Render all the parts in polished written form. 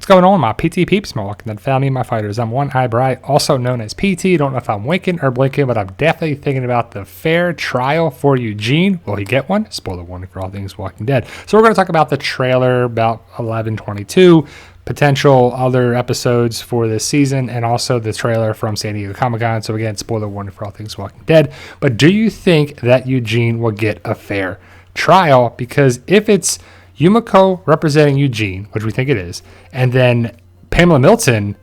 What's going on, my PT peeps, my Walking Dead family, my fighters? I'm One Eye Bright, also known as PT. Don't know if I'm winking or blinking, but I'm definitely thinking about the fair trial for Eugene. Will he get one? Spoiler warning for all things Walking Dead. So we're going to talk about the trailer, about 11/22, potential other episodes for this season, and also the trailer from San Diego Comic-Con. So again, spoiler warning for all things Walking Dead. But do you think that Eugene will get a fair trial? Because if it's Yumiko representing Eugene, which we think it is, and then Pamela Milton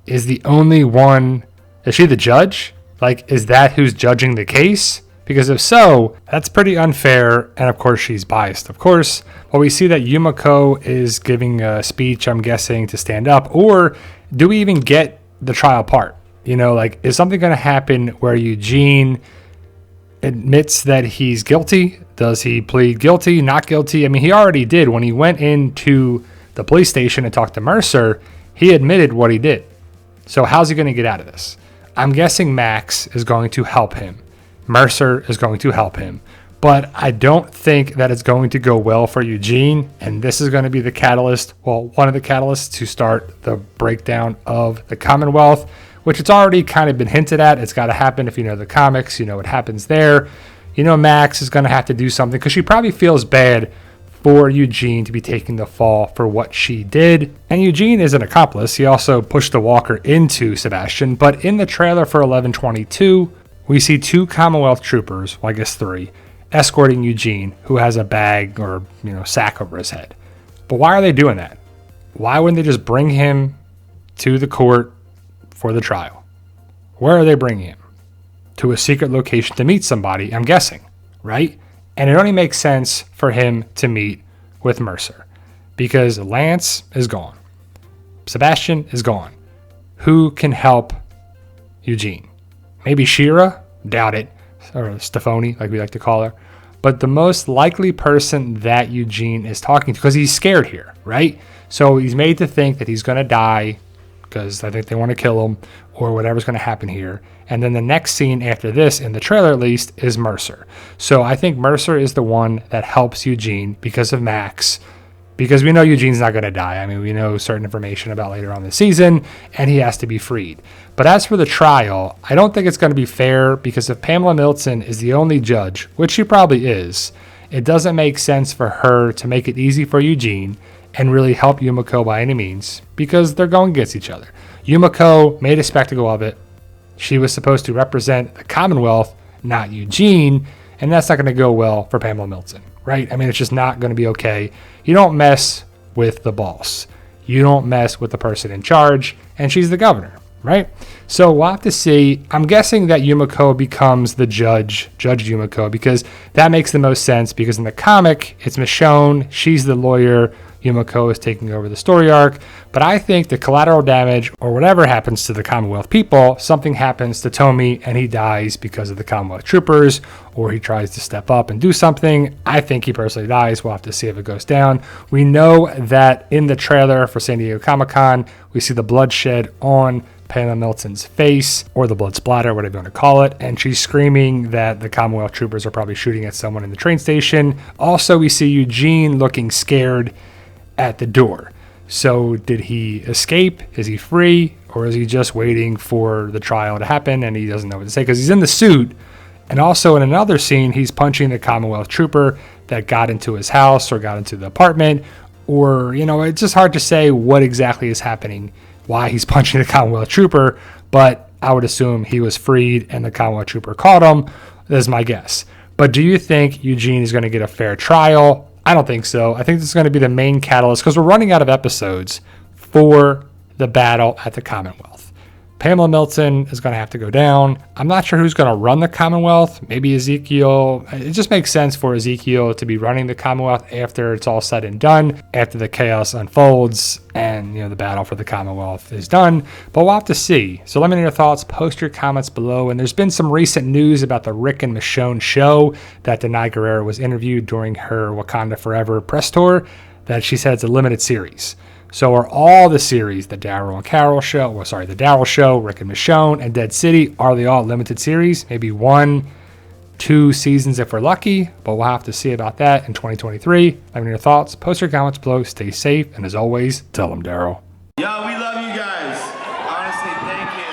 is the only one. Is she the judge? Like, is that who's judging the case? Because if so, that's pretty unfair, and of course she's biased. Of course, well, we see that Yumiko is giving a speech, I'm guessing, to stand up, or do we even get the trial part? You know, like, is something going to happen where Eugene admits that he's guilty? Does he plead guilty, not guilty? I mean, he already did. When he went into the police station and talked to Mercer, he admitted what he did. So how's he going to get out of this? I'm guessing Max is going to help him. Mercer is going to help him. But I don't think that it's going to go well for Eugene, and this is going to be the catalyst, well, one of the catalysts to start the breakdown of the Commonwealth, which it's already kind of been hinted at. It's got to happen. If you know the comics, you know what happens there. You know Max is going to have to do something because she probably feels bad for Eugene to be taking the fall for what she did. And Eugene is an accomplice. He also pushed the walker into Sebastian. But in the trailer for 11/22, we see two Commonwealth troopers, well, I guess three, escorting Eugene, who has a bag or, sack over his head. But why are they doing that? Why wouldn't they just bring him to the court for the trial? Where are they bringing him? To a secret location to meet somebody, I'm guessing, right? And it only makes sense for him to meet with Mercer because Lance is gone. Sebastian is gone. Who can help Eugene? Maybe Shira? Doubt it. Or Stephanie, like we like to call her. But the most likely person that Eugene is talking to, because he's scared here, right? So he's made to think that he's going to die because I think they want to kill him or whatever's going to happen here. And then the next scene after this, in the trailer at least, is Mercer. So I think Mercer is the one that helps Eugene because of Max, because we know Eugene's not going to die. I mean, we know certain information about later on the season, and he has to be freed. But as for the trial, I don't think it's going to be fair because if Pamela Milton is the only judge, which she probably is, it doesn't make sense for her to make it easy for Eugene and really help Yumiko by any means because they're going against each other. Yumiko made a spectacle of it. She was supposed to represent the Commonwealth, not Eugene, and that's not going to go well for Pamela Milton, right? I mean, it's just not going to be okay. You don't mess with the boss. You don't mess with the person in charge, and she's the governor, right? So we'll have to see. I'm guessing that Yumiko becomes the Judge Yumiko, because that makes the most sense, because in the comic, it's Michonne, she's the lawyer, Yumiko is taking over the story arc. But I think the collateral damage, or whatever happens to the Commonwealth people, something happens to Tommy and he dies because of the Commonwealth troopers, or he tries to step up and do something. I think he personally dies. We'll have to see if it goes down. We know that in the trailer for San Diego Comic-Con, we see the bloodshed on Pamela Milton's face, or the blood splatter, whatever you want to call it, and she's screaming that the Commonwealth troopers are probably shooting at someone in the train station. Also, we see Eugene looking scared at the door. So did he escape? Is he free? Or is he just waiting for the trial to happen and he doesn't know what to say because he's in the suit? And also in another scene, he's punching the Commonwealth trooper that got into his house or got into the apartment. Or, it's just hard to say what exactly is happening, why he's punching the Commonwealth trooper, but I would assume he was freed and the Commonwealth trooper caught him. That's my guess. But do you think Eugene is going to get a fair trial? I don't think so. I think this is going to be the main catalyst because we're running out of episodes for the battle at the Commonwealth. Pamela Milton is going to have to go down. I'm not sure who's going to run the Commonwealth. Maybe Ezekiel. It just makes sense for Ezekiel to be running the Commonwealth after it's all said and done, after the chaos unfolds and the battle for the Commonwealth is done. But we'll have to see. So let me know your thoughts. Post your comments below. And there's been some recent news about the Rick and Michonne show that Denai Guerrero was interviewed during her Wakanda Forever press tour, that she said it's a limited series. So are all the series, the Daryl Show, Rick and Michonne, and Dead City, are they all limited series? Maybe 1, 2 seasons if we're lucky, but we'll have to see about that in 2023. Let me know your thoughts. Post your comments below. Stay safe, and as always, tell them Daryl. Yo, we love you guys. Honestly, thank you.